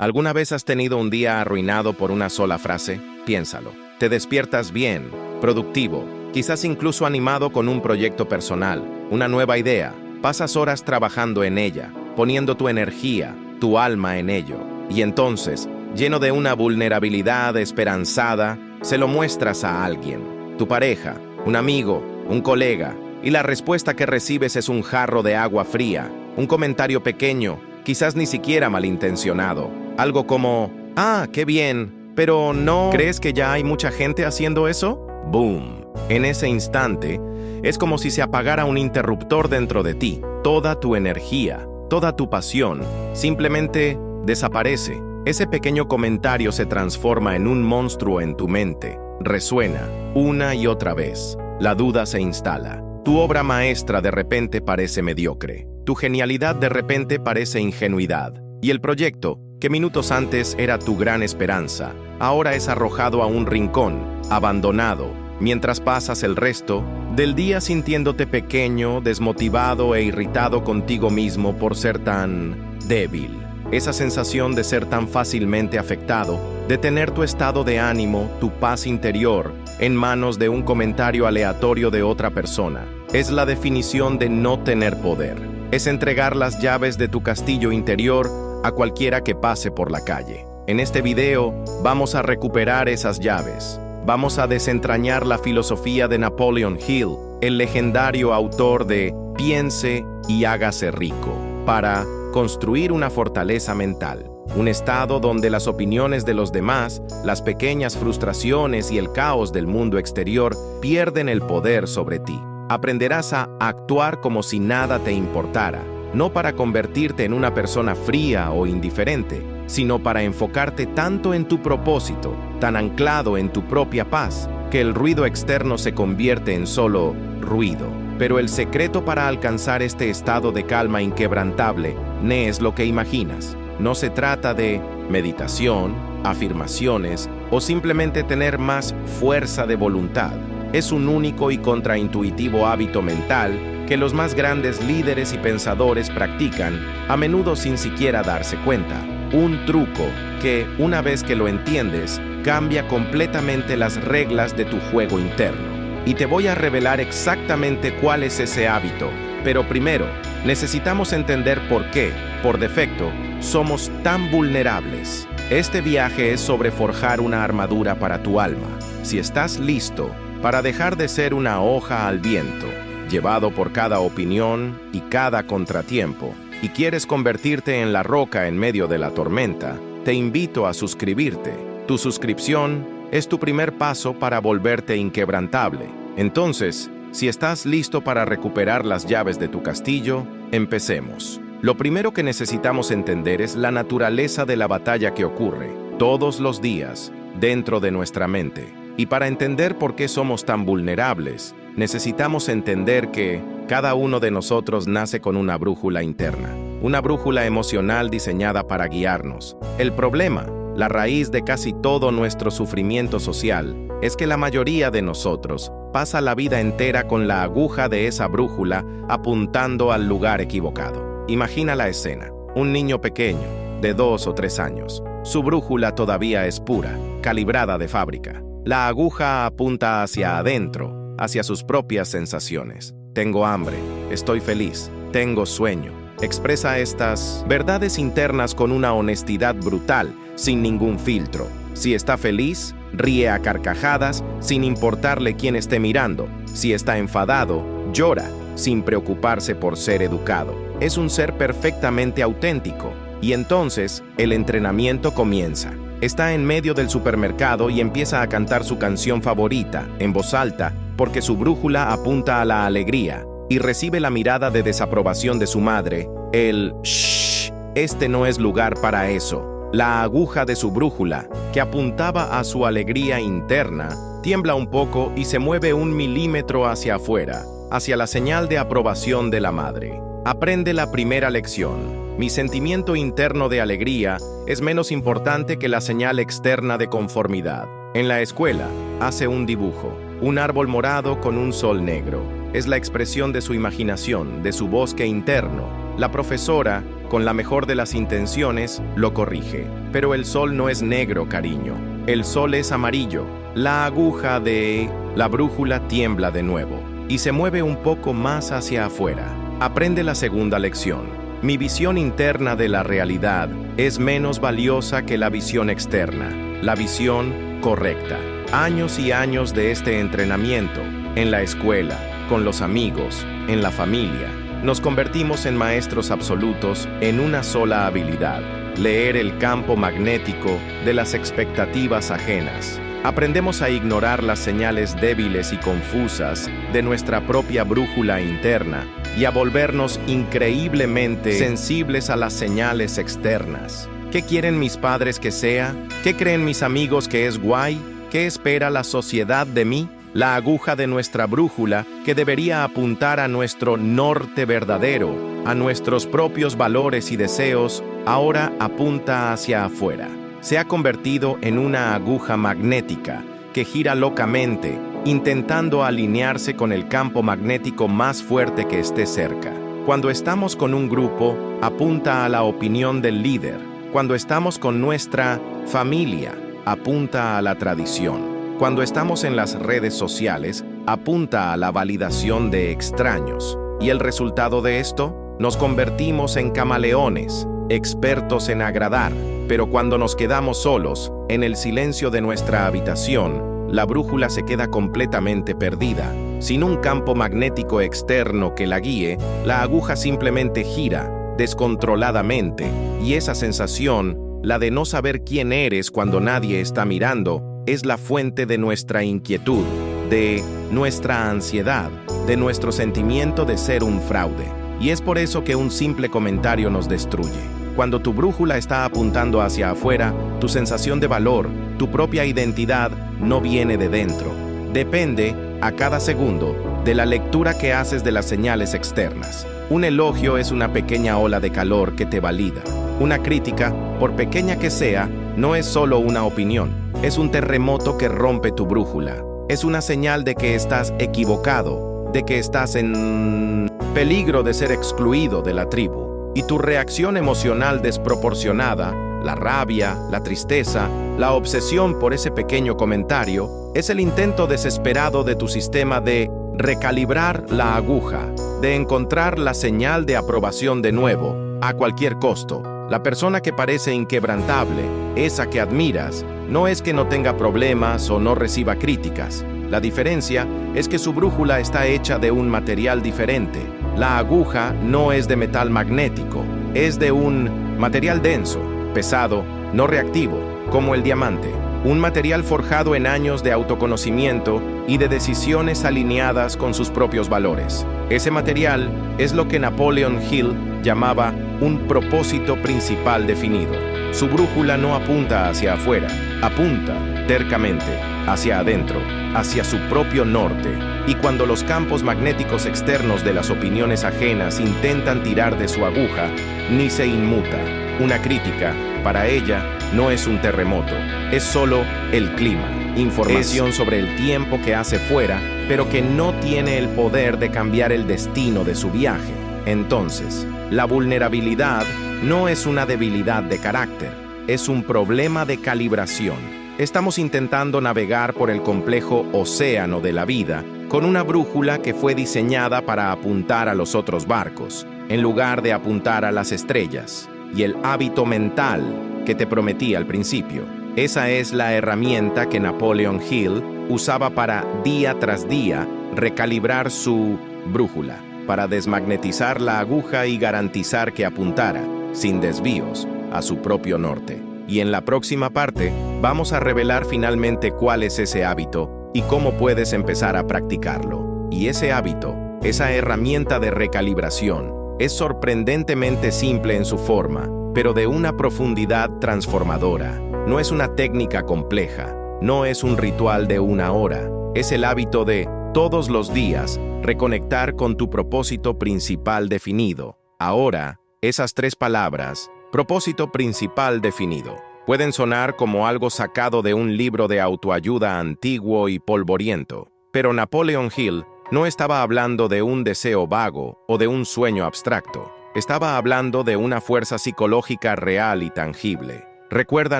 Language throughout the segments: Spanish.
¿Alguna vez has tenido un día arruinado por una sola frase? Piénsalo. Te despiertas bien, productivo, quizás incluso animado con un proyecto personal, una nueva idea. Pasas horas trabajando en ella, poniendo tu energía, tu alma en ello. Y entonces, lleno de una vulnerabilidad esperanzada, se lo muestras a alguien, tu pareja, un amigo, un colega, y la respuesta que recibes es un jarro de agua fría, un comentario pequeño, quizás ni siquiera malintencionado. Algo como, «Ah, qué bien, pero no... ¿Crees que ya hay mucha gente haciendo eso?» ¡Boom! En ese instante, es como si se apagara un interruptor dentro de ti. Toda tu energía, toda tu pasión, simplemente desaparece. Ese pequeño comentario se transforma en un monstruo en tu mente. Resuena una y otra vez. La duda se instala. Tu obra maestra de repente parece mediocre. Tu genialidad de repente parece ingenuidad. Y el proyecto, que minutos antes era tu gran esperanza, ahora es arrojado a un rincón, abandonado, mientras pasas el resto del día sintiéndote pequeño, desmotivado e irritado contigo mismo por ser tan débil. Esa sensación de ser tan fácilmente afectado, de tener tu estado de ánimo, tu paz interior, en manos de un comentario aleatorio de otra persona, es la definición de no tener poder. Es entregar las llaves de tu castillo interior a cualquiera que pase por la calle. En este video vamos a recuperar esas llaves. Vamos a desentrañar la filosofía de Napoleon Hill, el legendario autor de Piense y hágase rico, para construir una fortaleza mental, un estado donde las opiniones de los demás, las pequeñas frustraciones y el caos del mundo exterior pierden el poder sobre ti. Aprenderás a actuar como si nada te importara, no para convertirte en una persona fría o indiferente, sino para enfocarte tanto en tu propósito, tan anclado en tu propia paz, que el ruido externo se convierte en solo ruido. Pero el secreto para alcanzar este estado de calma inquebrantable no es lo que imaginas. No se trata de meditación, afirmaciones o simplemente tener más fuerza de voluntad. Es un único y contraintuitivo hábito mental que los más grandes líderes y pensadores practican, a menudo sin siquiera darse cuenta. Un truco que, una vez que lo entiendes, cambia completamente las reglas de tu juego interno. Y te voy a revelar exactamente cuál es ese hábito. Pero primero, necesitamos entender por qué, por defecto, somos tan vulnerables. Este viaje es sobre forjar una armadura para tu alma. Si estás listo para dejar de ser una hoja al viento, llevado por cada opinión y cada contratiempo, y quieres convertirte en la roca en medio de la tormenta, te invito a suscribirte. Tu suscripción es tu primer paso para volverte inquebrantable. Entonces, si estás listo para recuperar las llaves de tu castillo, empecemos. Lo primero que necesitamos entender es la naturaleza de la batalla que ocurre todos los días dentro de nuestra mente. Y para entender por qué somos tan vulnerables, necesitamos entender que cada uno de nosotros nace con una brújula interna, una brújula emocional diseñada para guiarnos. El problema, la raíz de casi todo nuestro sufrimiento social, es que la mayoría de nosotros pasa la vida entera con la aguja de esa brújula apuntando al lugar equivocado. Imagina la escena: un niño pequeño, de 2 o 3 años. Su brújula todavía es pura, calibrada de fábrica. La aguja apunta hacia adentro, hacia sus propias sensaciones. Tengo hambre, estoy feliz, tengo sueño. Expresa estas verdades internas con una honestidad brutal, sin ningún filtro. Si está feliz, ríe a carcajadas, sin importarle quién esté mirando. Si está enfadado, llora, sin preocuparse por ser educado. Es un ser perfectamente auténtico. Y entonces, el entrenamiento comienza. Está en medio del supermercado y empieza a cantar su canción favorita, en voz alta, porque su brújula apunta a la alegría, y recibe la mirada de desaprobación de su madre. El «shh, este no es lugar para eso». La aguja de su brújula, que apuntaba a su alegría interna, tiembla un poco y se mueve 1 milímetro hacia afuera, hacia la señal de aprobación de la madre. Aprende la primera lección. Mi sentimiento interno de alegría es menos importante que la señal externa de conformidad. En la escuela, hace un dibujo, un árbol morado con un sol negro. Es la expresión de su imaginación, de su bosque interno. La profesora con la mejor de las intenciones, lo corrige. Pero el sol no es negro, cariño. El sol es amarillo. La aguja de la brújula tiembla de nuevo y se mueve un poco más hacia afuera. Aprende la segunda lección. Mi visión interna de la realidad es menos valiosa que la visión externa, la visión correcta. Años y años de este entrenamiento, en la escuela, con los amigos, en la familia, nos convertimos en maestros absolutos en una sola habilidad: leer el campo magnético de las expectativas ajenas. Aprendemos a ignorar las señales débiles y confusas de nuestra propia brújula interna y a volvernos increíblemente sensibles a las señales externas. ¿Qué quieren mis padres que sea? ¿Qué creen mis amigos que es guay? ¿Qué espera la sociedad de mí? La aguja de nuestra brújula, que debería apuntar a nuestro norte verdadero, a nuestros propios valores y deseos, ahora apunta hacia afuera. Se ha convertido en una aguja magnética que gira locamente, intentando alinearse con el campo magnético más fuerte que esté cerca. Cuando estamos con un grupo, apunta a la opinión del líder. Cuando estamos con nuestra familia, apunta a la tradición. Cuando estamos en las redes sociales, apunta a la validación de extraños. Y el resultado de esto, nos convertimos en camaleones, expertos en agradar. Pero cuando nos quedamos solos, en el silencio de nuestra habitación, la brújula se queda completamente perdida. Sin un campo magnético externo que la guíe, la aguja simplemente gira, descontroladamente, y esa sensación, la de no saber quién eres cuando nadie está mirando, es la fuente de nuestra inquietud, de nuestra ansiedad, de nuestro sentimiento de ser un fraude. Y es por eso que un simple comentario nos destruye. Cuando tu brújula está apuntando hacia afuera, tu sensación de valor, tu propia identidad, no viene de dentro. Depende, a cada segundo, de la lectura que haces de las señales externas. Un elogio es una pequeña ola de calor que te valida. Una crítica, por pequeña que sea, no es solo una opinión. Es un terremoto que rompe tu brújula. Es una señal de que estás equivocado, de que estás en peligro de ser excluido de la tribu. Y tu reacción emocional desproporcionada, la rabia, la tristeza, la obsesión por ese pequeño comentario, es el intento desesperado de tu sistema de recalibrar la aguja, de encontrar la señal de aprobación de nuevo, a cualquier costo. La persona que parece inquebrantable, esa que admiras, no es que no tenga problemas o no reciba críticas. La diferencia es que su brújula está hecha de un material diferente. La aguja no es de metal magnético, es de un material denso, pesado, no reactivo, como el diamante. Un material forjado en años de autoconocimiento y de decisiones alineadas con sus propios valores. Ese material es lo que Napoleon Hill llamaba un propósito principal definido. Su brújula no apunta hacia afuera, apunta tercamente hacia adentro, hacia su propio norte. Y cuando los campos magnéticos externos de las opiniones ajenas intentan tirar de su aguja, ni se inmuta. Una crítica, para ella, no es un terremoto, es solo el clima, información sobre el tiempo que hace fuera, pero que no tiene el poder de cambiar el destino de su viaje. Entonces, la vulnerabilidad no es una debilidad de carácter, es un problema de calibración. Estamos intentando navegar por el complejo océano de la vida con una brújula que fue diseñada para apuntar a los otros barcos, en lugar de apuntar a las estrellas. Y el hábito mental que te prometí al principio, esa es la herramienta que Napoleon Hill usaba para, día tras día, recalibrar su brújula, para desmagnetizar la aguja y garantizar que apuntara, sin desvíos, a su propio norte. Y en la próxima parte, vamos a revelar finalmente cuál es ese hábito y cómo puedes empezar a practicarlo. Y ese hábito, esa herramienta de recalibración, es sorprendentemente simple en su forma, pero de una profundidad transformadora. No es una técnica compleja, no es un ritual de una hora, es el hábito de, todos los días, reconectar con tu propósito principal definido. Ahora, esas 3 palabras, propósito principal definido, pueden sonar como algo sacado de un libro de autoayuda antiguo y polvoriento, pero Napoleon Hill no estaba hablando de un deseo vago o de un sueño abstracto. Estaba hablando de una fuerza psicológica real y tangible. Recuerda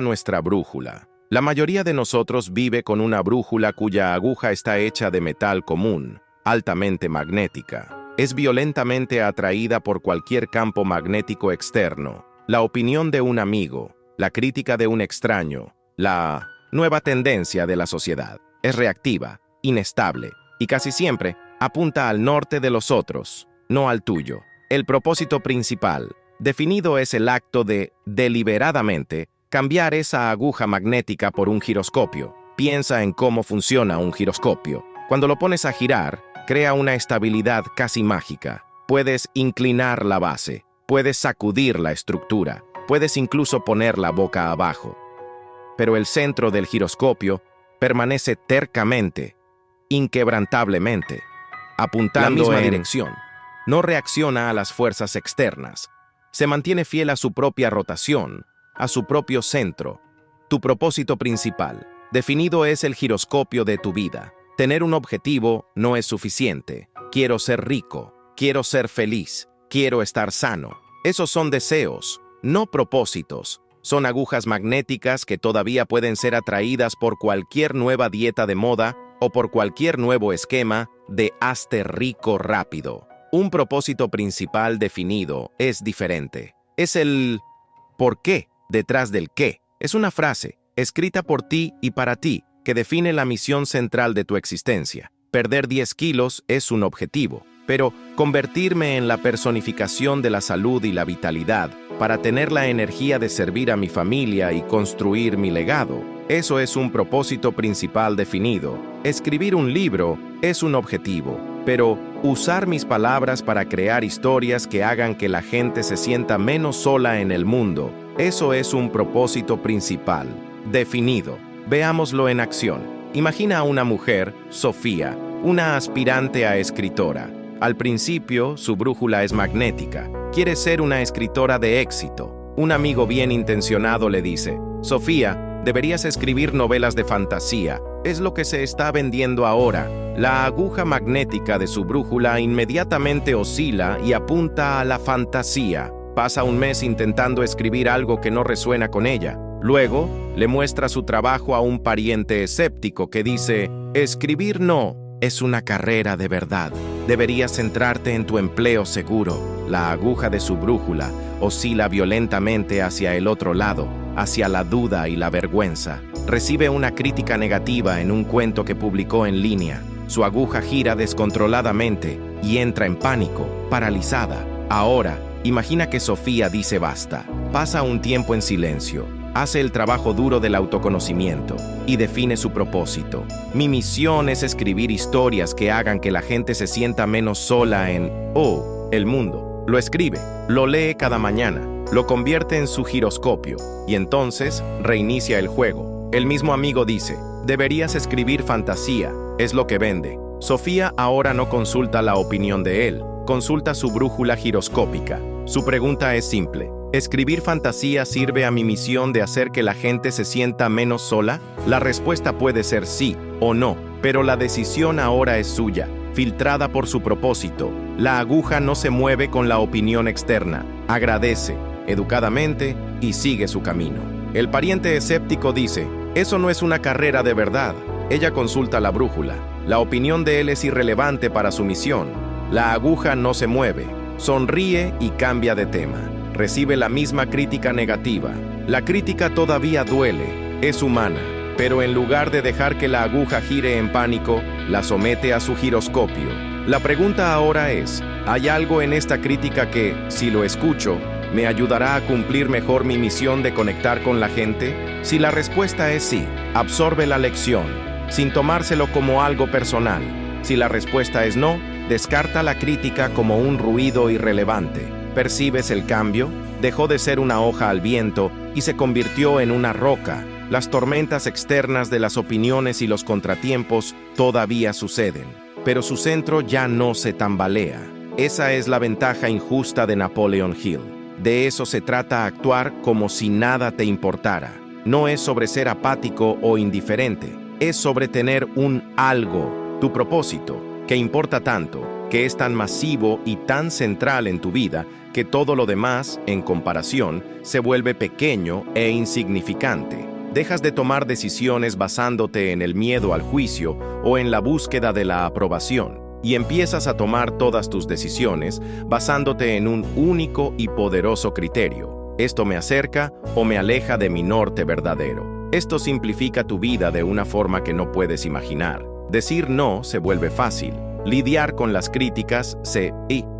nuestra brújula. La mayoría de nosotros vive con una brújula cuya aguja está hecha de metal común, altamente magnética. Es violentamente atraída por cualquier campo magnético externo, la opinión de un amigo, la crítica de un extraño, la nueva tendencia de la sociedad. Es reactiva, inestable y casi siempre apunta al norte de los otros, no al tuyo. El propósito principal, definido, es el acto de, deliberadamente, cambiar esa aguja magnética por un giroscopio. Piensa en cómo funciona un giroscopio. Cuando lo pones a girar, crea una estabilidad casi mágica. Puedes inclinar la base, puedes sacudir la estructura, puedes incluso poner la boca abajo. Pero el centro del giroscopio permanece tercamente, inquebrantablemente, apuntando en la misma dirección. No reacciona a las fuerzas externas. Se mantiene fiel a su propia rotación, a su propio centro. Tu propósito principal, definido, es el giroscopio de tu vida. Tener un objetivo no es suficiente. Quiero ser rico, quiero ser feliz, quiero estar sano. Esos son deseos, no propósitos. Son agujas magnéticas que todavía pueden ser atraídas por cualquier nueva dieta de moda o por cualquier nuevo esquema de hazte rico rápido. Un propósito principal definido es diferente. Es el ¿por qué? Detrás del qué. Es una frase, escrita por ti y para ti, que define la misión central de tu existencia. Perder 10 kilos es un objetivo, pero convertirme en la personificación de la salud y la vitalidad para tener la energía de servir a mi familia y construir mi legado, eso es un propósito principal definido. Escribir un libro es un objetivo, pero usar mis palabras para crear historias que hagan que la gente se sienta menos sola en el mundo, eso es un propósito principal, definido. Veámoslo en acción. Imagina a una mujer, Sofía, una aspirante a escritora. Al principio, su brújula es magnética. Quiere ser una escritora de éxito. Un amigo bien intencionado le dice: Sofía, deberías escribir novelas de fantasía. Es lo que se está vendiendo ahora. La aguja magnética de su brújula inmediatamente oscila y apunta a la fantasía. Pasa un mes intentando escribir algo que no resuena con ella. Luego, le muestra su trabajo a un pariente escéptico que dice: escribir no es una carrera de verdad. Deberías centrarte en tu empleo seguro. La aguja de su brújula oscila violentamente hacia el otro lado, hacia la duda y la vergüenza. Recibe una crítica negativa en un cuento que publicó en línea. Su aguja gira descontroladamente y entra en pánico, paralizada. Ahora, imagina que Sofía dice basta. Pasa un tiempo en silencio. Hace el trabajo duro del autoconocimiento y define su propósito. Mi misión es escribir historias que hagan que la gente se sienta menos sola en el mundo. Lo escribe, lo lee cada mañana, lo convierte en su giroscopio y entonces reinicia el juego. El mismo amigo dice: deberías escribir fantasía, es lo que vende. Sofía ahora no consulta la opinión de él, consulta su brújula giroscópica. Su pregunta es simple: ¿escribir fantasía sirve a mi misión de hacer que la gente se sienta menos sola? La respuesta puede ser sí o no, pero la decisión ahora es suya, filtrada por su propósito. La aguja no se mueve con la opinión externa. Agradece, educadamente, y sigue su camino. El pariente escéptico dice: eso no es una carrera de verdad. Ella consulta la brújula. La opinión de él es irrelevante para su misión. La aguja no se mueve. Sonríe y cambia de tema. Recibe la misma crítica negativa. La crítica todavía duele, es humana, pero en lugar de dejar que la aguja gire en pánico, la somete a su giroscopio. La pregunta ahora es: ¿hay algo en esta crítica que, si lo escucho, me ayudará a cumplir mejor mi misión de conectar con la gente? Si la respuesta es sí, absorbe la lección, sin tomárselo como algo personal. Si la respuesta es no, descarta la crítica como un ruido irrelevante. ¿Percibes el cambio? Dejó de ser una hoja al viento y se convirtió en una roca. Las tormentas externas de las opiniones y los contratiempos todavía suceden, pero su centro ya no se tambalea. Esa es la ventaja injusta de Napoleon Hill. De eso se trata: actuar como si nada te importara. No es sobre ser apático o indiferente, es sobre tener un algo, tu propósito, que importa tanto, que es tan masivo y tan central en tu vida que todo lo demás, en comparación, se vuelve pequeño e insignificante. Dejas de tomar decisiones basándote en el miedo al juicio o en la búsqueda de la aprobación, y empiezas a tomar todas tus decisiones basándote en un único y poderoso criterio. Esto me acerca o me aleja de mi norte verdadero. Esto simplifica tu vida de una forma que no puedes imaginar. Decir no se vuelve fácil. Lidiar con las críticas se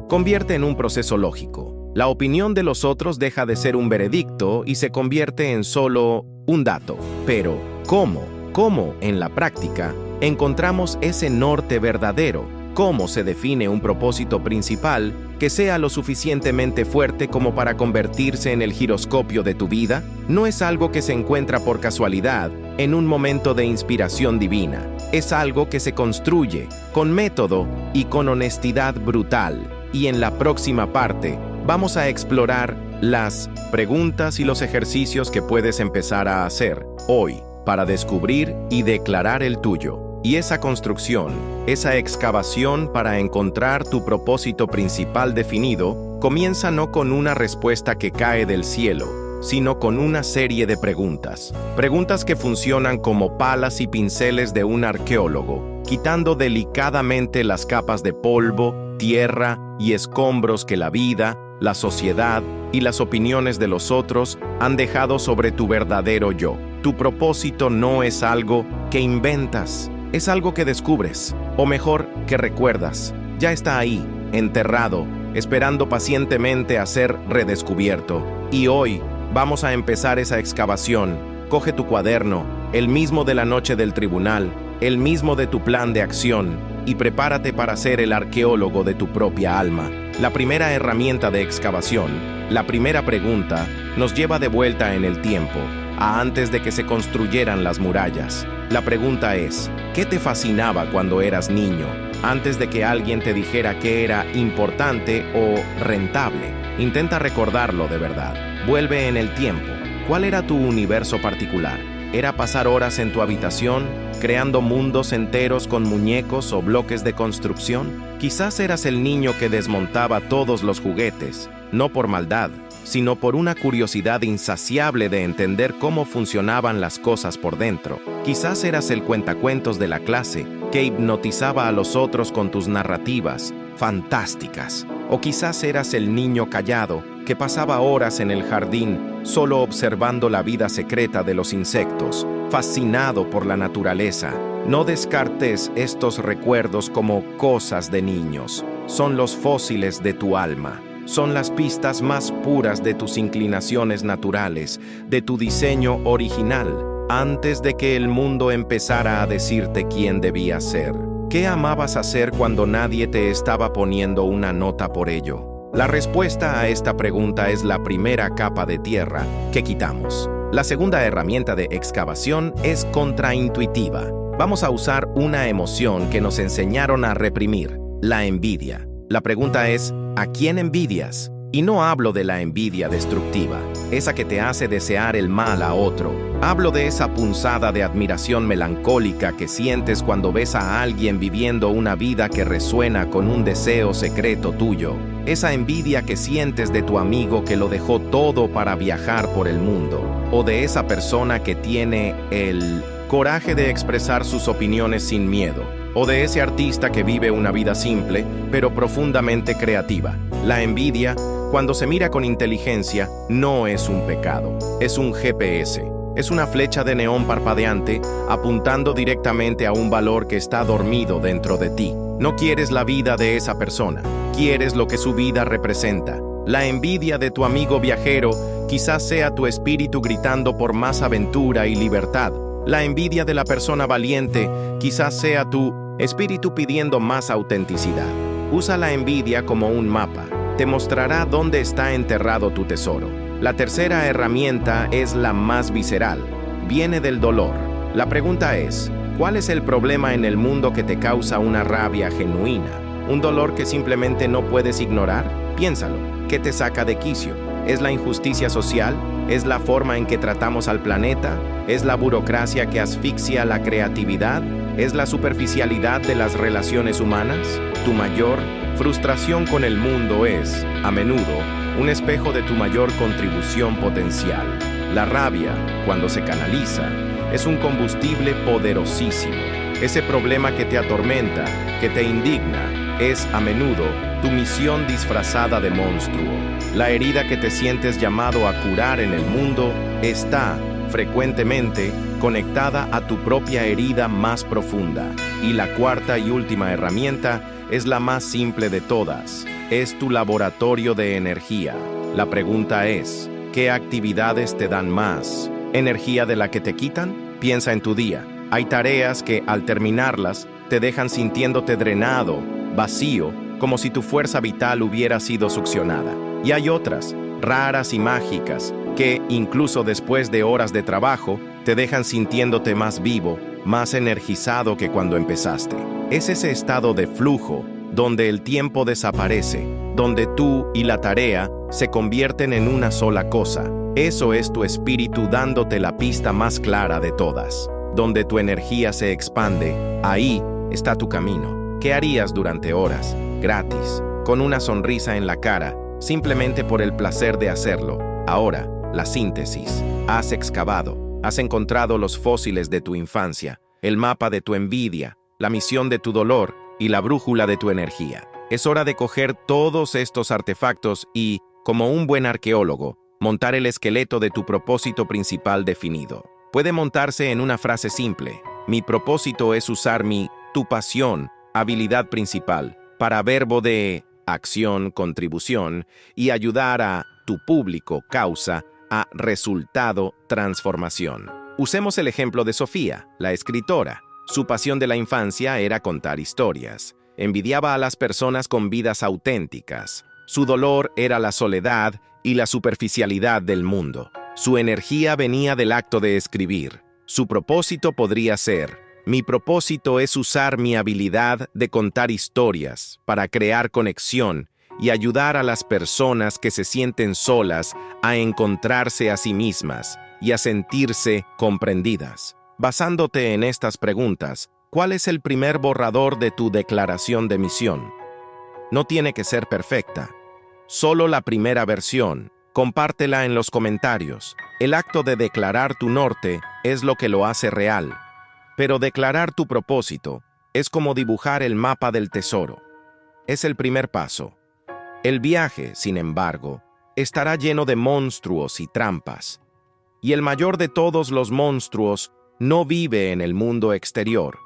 convierte en un proceso lógico. La opinión de los otros deja de ser un veredicto y se convierte en solo un dato. Pero, ¿cómo en la práctica encontramos ese norte verdadero? ¿Cómo se define un propósito principal que sea lo suficientemente fuerte como para convertirse en el giroscopio de tu vida? No es algo que se encuentra por casualidad en un momento de inspiración divina. Es algo que se construye con método y con honestidad brutal. Y en la próxima parte vamos a explorar las preguntas y los ejercicios que puedes empezar a hacer hoy para descubrir y declarar el tuyo. Y esa construcción, esa excavación para encontrar tu propósito principal definido, comienza no con una respuesta que cae del cielo, sino con una serie de preguntas. Preguntas que funcionan como palas y pinceles de un arqueólogo, quitando delicadamente las capas de polvo, tierra y escombros que la vida, la sociedad y las opiniones de los otros han dejado sobre tu verdadero yo. Tu propósito no es algo que inventas, es algo que descubres, o mejor, que recuerdas. Ya está ahí, enterrado, esperando pacientemente a ser redescubierto. Y hoy vamos a empezar esa excavación. Coge tu cuaderno, el mismo de la noche del tribunal, el mismo de tu plan de acción, y prepárate para ser el arqueólogo de tu propia alma. La primera herramienta de excavación, la primera pregunta, nos lleva de vuelta en el tiempo, a antes de que se construyeran las murallas. La pregunta es, ¿qué te fascinaba cuando eras niño, antes de que alguien te dijera que era importante o rentable? Intenta recordarlo de verdad. Vuelve en el tiempo. ¿Cuál era tu universo particular? ¿Era pasar horas en tu habitación, creando mundos enteros con muñecos o bloques de construcción? Quizás eras el niño que desmontaba todos los juguetes, no por maldad, sino por una curiosidad insaciable de entender cómo funcionaban las cosas por dentro. Quizás eras el cuentacuentos de la clase, que hipnotizaba a los otros con tus narrativas fantásticas. O quizás eras el niño callado, que pasaba horas en el jardín, solo observando la vida secreta de los insectos, fascinado por la naturaleza. No descartes estos recuerdos como cosas de niños. Son los fósiles de tu alma. Son las pistas más puras de tus inclinaciones naturales, de tu diseño original, antes de que el mundo empezara a decirte quién debías ser. ¿Qué amabas hacer cuando nadie te estaba poniendo una nota por ello? La respuesta a esta pregunta es la primera capa de tierra que quitamos. La segunda herramienta de excavación es contraintuitiva. Vamos a usar una emoción que nos enseñaron a reprimir, la envidia. La pregunta es, ¿a quién envidias? Y no hablo de la envidia destructiva, esa que te hace desear el mal a otro. Hablo de esa punzada de admiración melancólica que sientes cuando ves a alguien viviendo una vida que resuena con un deseo secreto tuyo. Esa envidia que sientes de tu amigo que lo dejó todo para viajar por el mundo. O de esa persona que tiene el coraje de expresar sus opiniones sin miedo. O de ese artista que vive una vida simple, pero profundamente creativa. La envidia, cuando se mira con inteligencia, no es un pecado, es un GPS. Es una flecha de neón parpadeante apuntando directamente a un valor que está dormido dentro de ti. No quieres la vida de esa persona, quieres lo que su vida representa. La envidia de tu amigo viajero quizás sea tu espíritu gritando por más aventura y libertad. La envidia de la persona valiente quizás sea tu espíritu pidiendo más autenticidad. Usa la envidia como un mapa. Te mostrará dónde está enterrado tu tesoro. La tercera herramienta es la más visceral. Viene del dolor. La pregunta es, ¿cuál es el problema en el mundo que te causa una rabia genuina? ¿Un dolor que simplemente no puedes ignorar? Piénsalo. ¿Qué te saca de quicio? ¿Es la injusticia social? ¿Es la forma en que tratamos al planeta? ¿Es la burocracia que asfixia la creatividad? ¿Es la superficialidad de las relaciones humanas? ¿Tu mayor frustración con el mundo es, a menudo, un espejo de tu mayor contribución potencial. La rabia, cuando se canaliza, es un combustible poderosísimo. Ese problema que te atormenta, que te indigna, es, a menudo, tu misión disfrazada de monstruo. La herida que te sientes llamado a curar en el mundo está, frecuentemente, conectada a tu propia herida más profunda. Y la cuarta y última herramienta es la más simple de todas. Es tu laboratorio de energía. La pregunta es, ¿qué actividades te dan más energía de la que te quitan? Piensa en tu día. Hay tareas que, al terminarlas, te dejan sintiéndote drenado, vacío, como si tu fuerza vital hubiera sido succionada. Y hay otras, raras y mágicas, que, incluso después de horas de trabajo, te dejan sintiéndote más vivo, más energizado que cuando empezaste. Es ese estado de flujo, donde el tiempo desaparece, donde tú y la tarea se convierten en una sola cosa. Eso es tu espíritu dándote la pista más clara de todas. Donde tu energía se expande, ahí está tu camino. ¿Qué harías durante horas, gratis, con una sonrisa en la cara, simplemente por el placer de hacerlo? Ahora, la síntesis. Has excavado, has encontrado los fósiles de tu infancia, el mapa de tu envidia, la misión de tu dolor y la brújula de tu energía. Es hora de coger todos estos artefactos y, como un buen arqueólogo, montar el esqueleto de tu propósito principal definido. Puede montarse en una frase simple. Mi propósito es usar tu pasión, habilidad principal, para verbo de acción, contribución, y ayudar a tu público, causa, a resultado, transformación. Usemos el ejemplo de Sofía, la escritora. Su pasión de la infancia era contar historias. Envidiaba a las personas con vidas auténticas. Su dolor era la soledad y la superficialidad del mundo. Su energía venía del acto de escribir. Su propósito podría ser: mi propósito es usar mi habilidad de contar historias para crear conexión y ayudar a las personas que se sienten solas a encontrarse a sí mismas y a sentirse comprendidas. Basándote en estas preguntas, ¿cuál es el primer borrador de tu declaración de misión? No tiene que ser perfecta. Solo la primera versión. Compártela en los comentarios. El acto de declarar tu norte es lo que lo hace real. Pero declarar tu propósito es como dibujar el mapa del tesoro. Es el primer paso. El viaje, sin embargo, estará lleno de monstruos y trampas. Y el mayor de todos los monstruos no vive en el mundo exterior,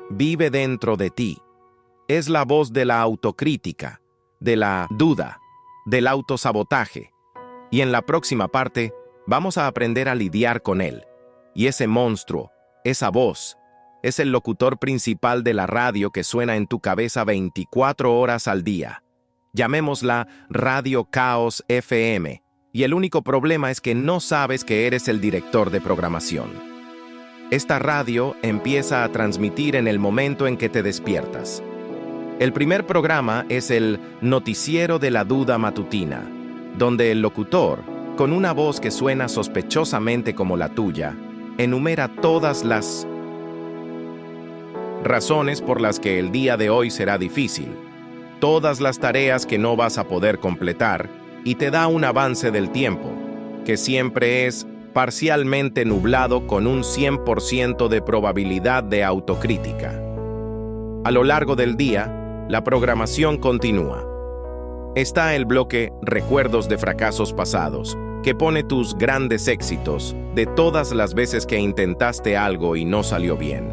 vive dentro de ti. Es la voz de la autocrítica, de la duda, del autosabotaje. Y en la próxima parte vamos a aprender a lidiar con él. Y ese monstruo, esa voz, es el locutor principal de la radio que suena en tu cabeza 24 horas al día. Llamémosla Radio Caos FM, y el único problema es que no sabes que eres el director de programación. Esta radio empieza a transmitir en el momento en que te despiertas. El primer programa es el Noticiero de la Duda Matutina, donde el locutor, con una voz que suena sospechosamente como la tuya, enumera todas las razones por las que el día de hoy será difícil, todas las tareas que no vas a poder completar, y te da un avance del tiempo, que siempre es parcialmente nublado con un 100% de probabilidad de autocrítica. A lo largo del día, la programación continúa. Está el bloque Recuerdos de fracasos pasados, que pone tus grandes éxitos de todas las veces que intentaste algo y no salió bien.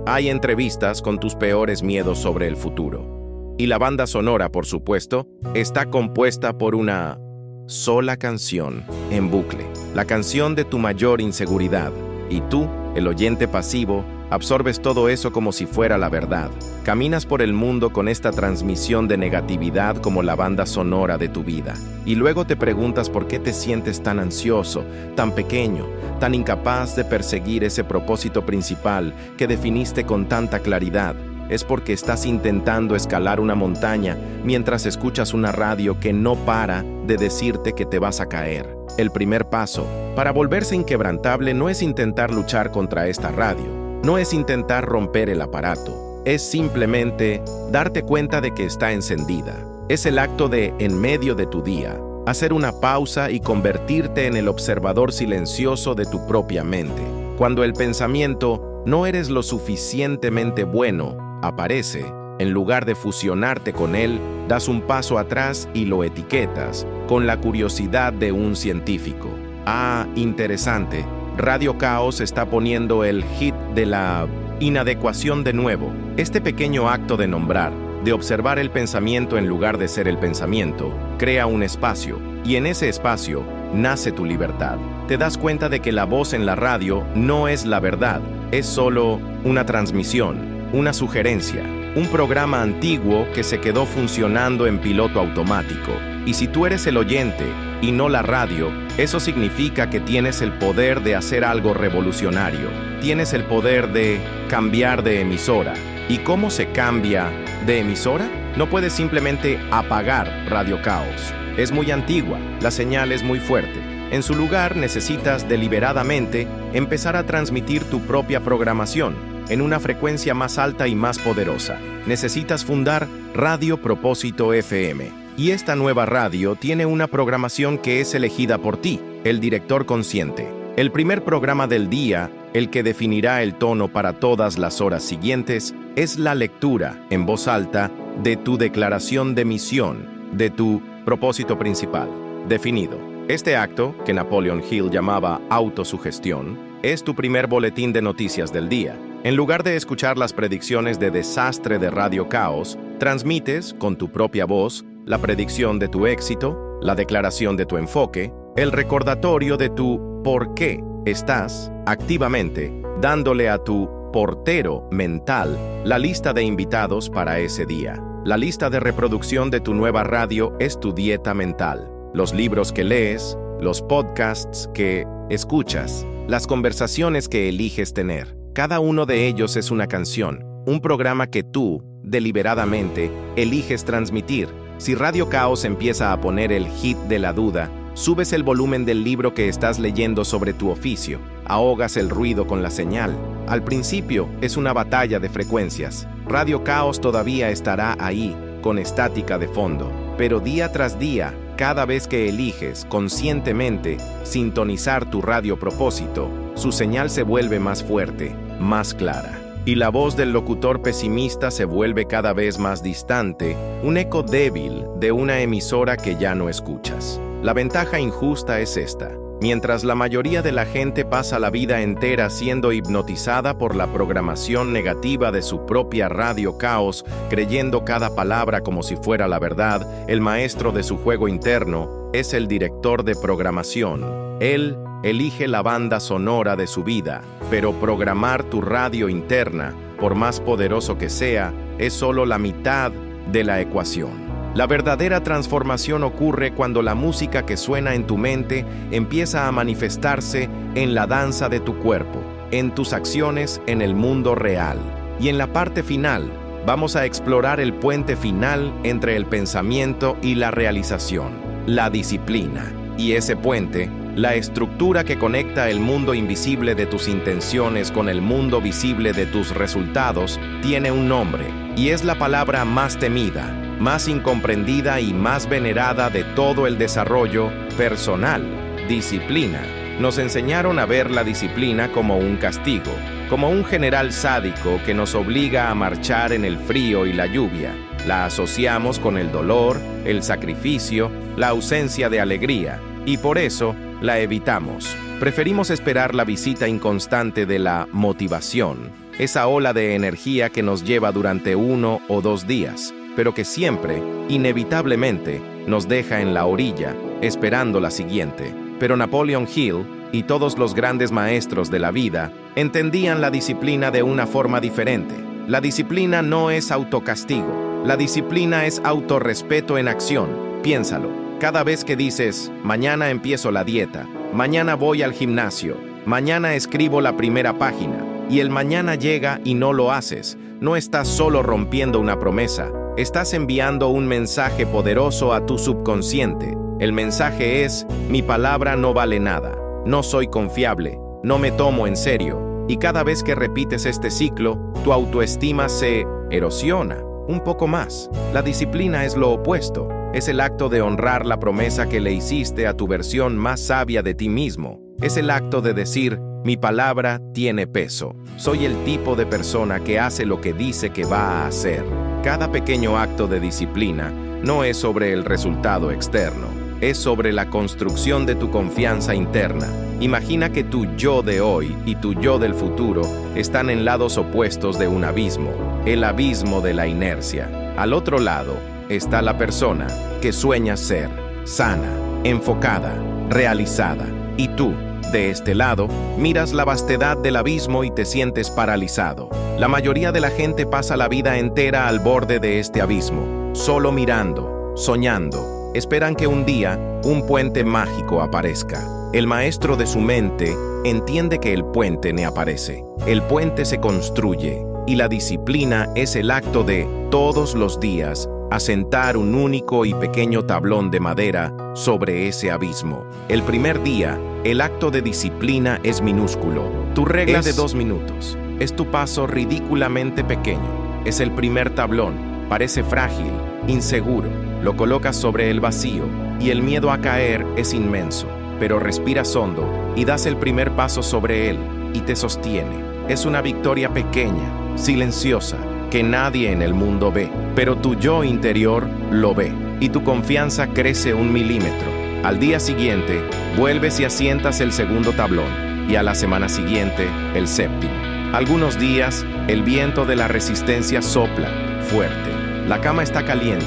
Hay entrevistas con tus peores miedos sobre el futuro. Y la banda sonora, por supuesto, está compuesta por una sola canción en bucle, la canción de tu mayor inseguridad. Y tú, el oyente pasivo, absorbes todo eso como si fuera la verdad. Caminas por el mundo con esta transmisión de negatividad como la banda sonora de tu vida. Y luego te preguntas por qué te sientes tan ansioso, tan pequeño, tan incapaz de perseguir ese propósito principal que definiste con tanta claridad. Es porque estás intentando escalar una montaña mientras escuchas una radio que no para de decirte que te vas a caer. El primer paso para volverse inquebrantable no es intentar luchar contra esta radio, no es intentar romper el aparato, es simplemente darte cuenta de que está encendida. Es el acto de, en medio de tu día, hacer una pausa y convertirte en el observador silencioso de tu propia mente. Cuando el pensamiento "no eres lo suficientemente bueno" aparece, en lugar de fusionarte con él, das un paso atrás y lo etiquetas con la curiosidad de un científico. Ah, interesante. Radio Caos está poniendo el hit de la inadecuación de nuevo. Este pequeño acto de nombrar, de observar el pensamiento en lugar de ser el pensamiento, crea un espacio, y en ese espacio nace tu libertad. Te das cuenta de que la voz en la radio no es la verdad, es solo una transmisión, una sugerencia, un programa antiguo que se quedó funcionando en piloto automático. Y si tú eres el oyente y no la radio, eso significa que tienes el poder de hacer algo revolucionario. Tienes el poder de cambiar de emisora. ¿Y cómo se cambia de emisora? No puedes simplemente apagar Radio Caos. Es muy antigua, la señal es muy fuerte. En su lugar, necesitas deliberadamente empezar a transmitir tu propia programación en una frecuencia más alta y más poderosa. Necesitas fundar Radio Propósito FM. Y esta nueva radio tiene una programación que es elegida por ti, el director consciente. El primer programa del día, el que definirá el tono para todas las horas siguientes, es la lectura, en voz alta, de tu declaración de misión, de tu propósito principal, definido. Este acto, que Napoleon Hill llamaba autosugestión, es tu primer boletín de noticias del día. En lugar de escuchar las predicciones de desastre de Radio Caos, transmites, con tu propia voz, la predicción de tu éxito, la declaración de tu enfoque, el recordatorio de tu por qué. Estás, activamente, dándole a tu portero mental la lista de invitados para ese día. La lista de reproducción de tu nueva radio es tu dieta mental. Los libros que lees, los podcasts que escuchas, las conversaciones que eliges tener. Cada uno de ellos es una canción, un programa que tú, deliberadamente, eliges transmitir. Si Radio Caos empieza a poner el hit de la duda, subes el volumen del libro que estás leyendo sobre tu oficio, ahogas el ruido con la señal. Al principio es una batalla de frecuencias. Radio Caos todavía estará ahí, con estática de fondo, pero día tras día, cada vez que eliges conscientemente sintonizar tu radio propósito, su señal se vuelve más fuerte, más clara. Y la voz del locutor pesimista se vuelve cada vez más distante, un eco débil de una emisora que ya no escuchas. La ventaja injusta es esta. Mientras la mayoría de la gente pasa la vida entera siendo hipnotizada por la programación negativa de su propia Radio Caos, creyendo cada palabra como si fuera la verdad, el maestro de su juego interno es el director de programación. Él elige la banda sonora de su vida, pero programar tu radio interna, por más poderoso que sea, es solo la mitad de la ecuación. La verdadera transformación ocurre cuando la música que suena en tu mente empieza a manifestarse en la danza de tu cuerpo, en tus acciones en el mundo real. Y en la parte final, vamos a explorar el puente final entre el pensamiento y la realización, la disciplina. Y ese puente, la estructura que conecta el mundo invisible de tus intenciones con el mundo visible de tus resultados, tiene un nombre, y es la palabra más temida, más incomprendida y más venerada de todo el desarrollo personal: disciplina. Nos enseñaron a ver la disciplina como un castigo, como un general sádico que nos obliga a marchar en el frío y la lluvia. La asociamos con el dolor, el sacrificio, la ausencia de alegría, y por eso la evitamos. Preferimos esperar la visita inconstante de la motivación, esa ola de energía que nos lleva durante 1 o 2 días, pero que siempre, inevitablemente, nos deja en la orilla, esperando la siguiente. Pero Napoleon Hill y todos los grandes maestros de la vida entendían la disciplina de una forma diferente. La disciplina no es autocastigo, la disciplina es autorrespeto en acción. Piénsalo. Cada vez que dices, mañana empiezo la dieta, mañana voy al gimnasio, mañana escribo la primera página, y el mañana llega y no lo haces, no estás solo rompiendo una promesa, estás enviando un mensaje poderoso a tu subconsciente. El mensaje es: mi palabra no vale nada, no soy confiable, no me tomo en serio. Y cada vez que repites este ciclo, tu autoestima se erosiona un poco más. La disciplina es lo opuesto. Es el acto de honrar la promesa que le hiciste a tu versión más sabia de ti mismo. Es el acto de decir, mi palabra tiene peso. Soy el tipo de persona que hace lo que dice que va a hacer. Cada pequeño acto de disciplina no es sobre el resultado externo. Es sobre la construcción de tu confianza interna. Imagina que tu yo de hoy y tu yo del futuro están en lados opuestos de un abismo, el abismo de la inercia. Al otro lado está la persona que sueña ser sana, enfocada, realizada. Y tú, de este lado, miras la vastedad del abismo y te sientes paralizado. La mayoría de la gente pasa la vida entera al borde de este abismo, solo mirando, soñando. Esperan que un día un puente mágico aparezca. El maestro de su mente entiende que el puente no aparece. El puente se construye y la disciplina es el acto de, todos los días, asentar un único y pequeño tablón de madera sobre ese abismo. El primer día, el acto de disciplina es minúsculo. Tu regla de 2 minutos. Es tu paso ridículamente pequeño. Es el primer tablón. Parece frágil, inseguro. Lo colocas sobre el vacío y el miedo a caer es inmenso. Pero respiras hondo y das el primer paso sobre él y te sostiene. Es una victoria pequeña, silenciosa, que nadie en el mundo ve, pero tu yo interior lo ve y tu confianza crece 1 milímetro. Al día siguiente, vuelves y asientas el segundo tablón y a la semana siguiente, el séptimo. Algunos días, el viento de la resistencia sopla fuerte. La cama está caliente,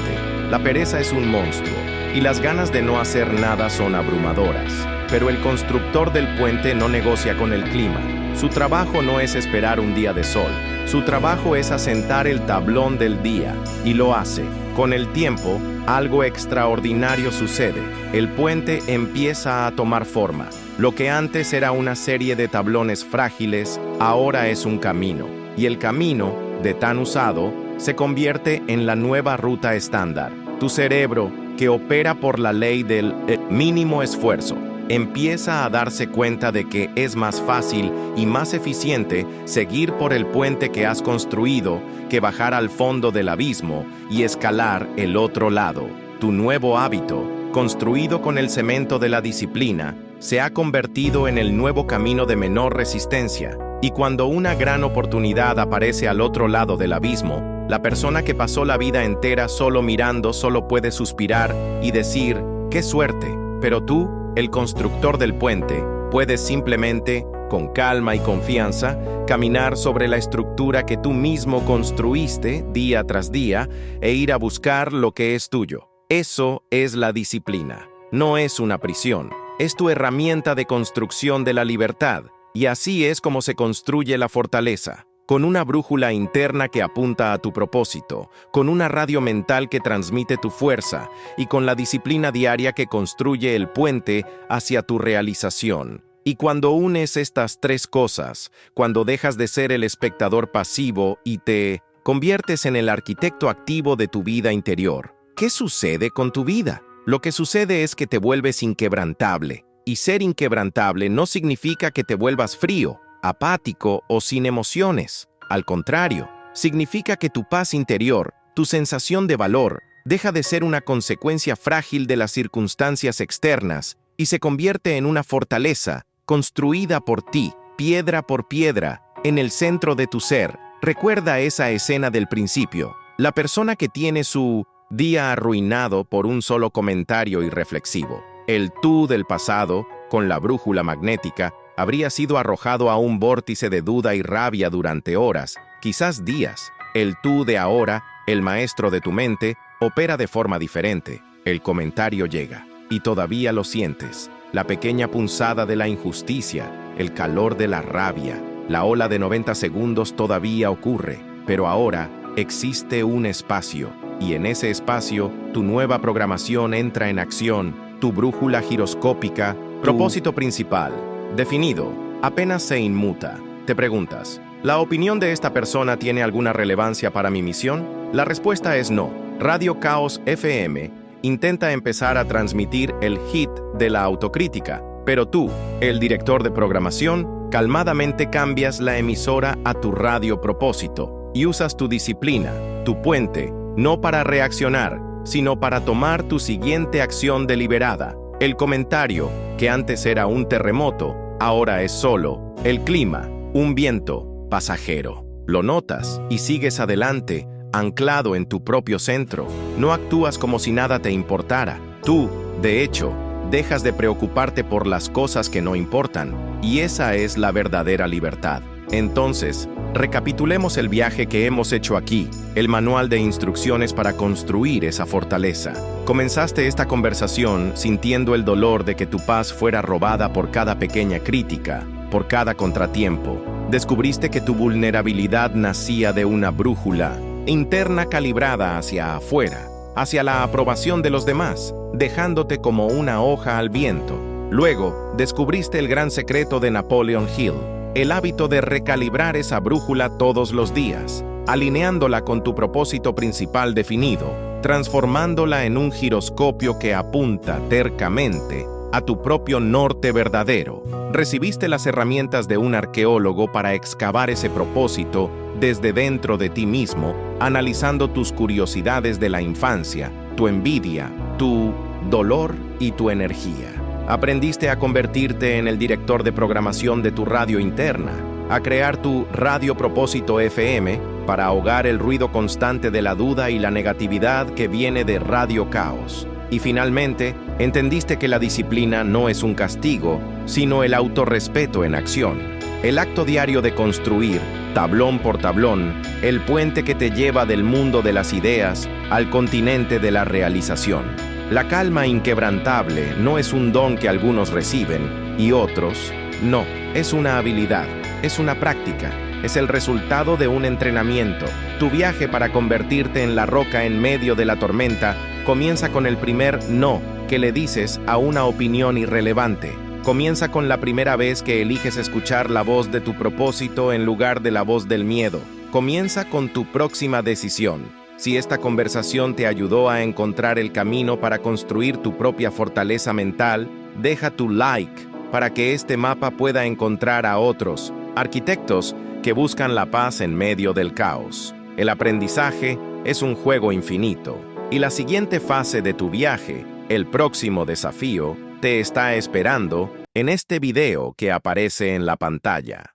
la pereza es un monstruo y las ganas de no hacer nada son abrumadoras. Pero el constructor del puente no negocia con el clima. Su trabajo no es esperar un día de sol. Su trabajo es asentar el tablón del día, y lo hace. Con el tiempo, algo extraordinario sucede. El puente empieza a tomar forma. Lo que antes era una serie de tablones frágiles, ahora es un camino. Y el camino, de tan usado, se convierte en la nueva ruta estándar. Tu cerebro, que opera por la ley del mínimo esfuerzo, empieza a darse cuenta de que es más fácil y más eficiente seguir por el puente que has construido que bajar al fondo del abismo y escalar el otro lado. Tu nuevo hábito, construido con el cemento de la disciplina, se ha convertido en el nuevo camino de menor resistencia. Y cuando una gran oportunidad aparece al otro lado del abismo, la persona que pasó la vida entera solo mirando solo puede suspirar y decir, ¡qué suerte! Pero tú, el constructor del puente, puedes simplemente, con calma y confianza, caminar sobre la estructura que tú mismo construiste día tras día e ir a buscar lo que es tuyo. Eso es la disciplina. No es una prisión. Es tu herramienta de construcción de la libertad. Y así es como se construye la fortaleza. Con una brújula interna que apunta a tu propósito, con una radio mental que transmite tu fuerza y con la disciplina diaria que construye el puente hacia tu realización. Y cuando unes estas 3 cosas, cuando dejas de ser el espectador pasivo y te conviertes en el arquitecto activo de tu vida interior, ¿qué sucede con tu vida? Lo que sucede es que te vuelves inquebrantable. Y ser inquebrantable no significa que te vuelvas frío, apático o sin emociones. Al contrario, significa que tu paz interior, tu sensación de valor, deja de ser una consecuencia frágil de las circunstancias externas y se convierte en una fortaleza construida por ti, piedra por piedra, en el centro de tu ser. Recuerda esa escena del principio. La persona que tiene su día arruinado por un solo comentario irreflexivo. El tú del pasado, con la brújula magnética, habría sido arrojado a un vórtice de duda y rabia durante horas, quizás días. El tú de ahora, el maestro de tu mente, opera de forma diferente. El comentario llega, y todavía lo sientes. La pequeña punzada de la injusticia, el calor de la rabia, la ola de 90 segundos todavía ocurre, pero ahora existe un espacio, y en ese espacio tu nueva programación entra en acción, tu brújula giroscópica, propósito principal, definido, apenas se inmuta. Te preguntas, ¿la opinión de esta persona tiene alguna relevancia para mi misión? La respuesta es no. Radio Caos FM intenta empezar a transmitir el hit de la autocrítica, pero tú, el director de programación, Calmadamente cambias la emisora a tu radio propósito y usas tu disciplina, tu puente, no para reaccionar, sino para tomar tu siguiente acción deliberada. El comentario, que antes era un terremoto, ahora es solo el clima, un viento pasajero. Lo notas y sigues adelante, anclado en tu propio centro. No actúas como si nada te importara. Tú, de hecho, dejas de preocuparte por las cosas que no importan, y esa es la verdadera libertad. Entonces, recapitulemos el viaje que hemos hecho aquí, el manual de instrucciones para construir esa fortaleza. Comenzaste esta conversación sintiendo el dolor de que tu paz fuera robada por cada pequeña crítica, por cada contratiempo. Descubriste que tu vulnerabilidad nacía de una brújula interna calibrada hacia afuera, hacia la aprobación de los demás, dejándote como una hoja al viento. Luego, descubriste el gran secreto de Napoleon Hill, el hábito de recalibrar esa brújula todos los días, alineándola con tu propósito principal definido, transformándola en un giroscopio que apunta tercamente a tu propio norte verdadero. Recibiste las herramientas de un arqueólogo para excavar ese propósito desde dentro de ti mismo, analizando tus curiosidades de la infancia, tu envidia, tu dolor y tu energía. Aprendiste a convertirte en el director de programación de tu radio interna, a crear tu radio propósito FM para ahogar el ruido constante de la duda y la negatividad que viene de Radio Caos. Y finalmente, entendiste que la disciplina no es un castigo, sino el autorrespeto en acción. El acto diario de construir, tablón por tablón, el puente que te lleva del mundo de las ideas al continente de la realización. La calma inquebrantable no es un don que algunos reciben y otros no. Es una habilidad, es una práctica, es el resultado de un entrenamiento. Tu viaje para convertirte en la roca en medio de la tormenta comienza con el primer no que le dices a una opinión irrelevante. Comienza con la primera vez que eliges escuchar la voz de tu propósito en lugar de la voz del miedo. Comienza con tu próxima decisión. Si esta conversación te ayudó a encontrar el camino para construir tu propia fortaleza mental, deja tu like para que este mapa pueda encontrar a otros arquitectos que buscan la paz en medio del caos. El aprendizaje es un juego infinito, y la siguiente fase de tu viaje, el próximo desafío, te está esperando en este video que aparece en la pantalla.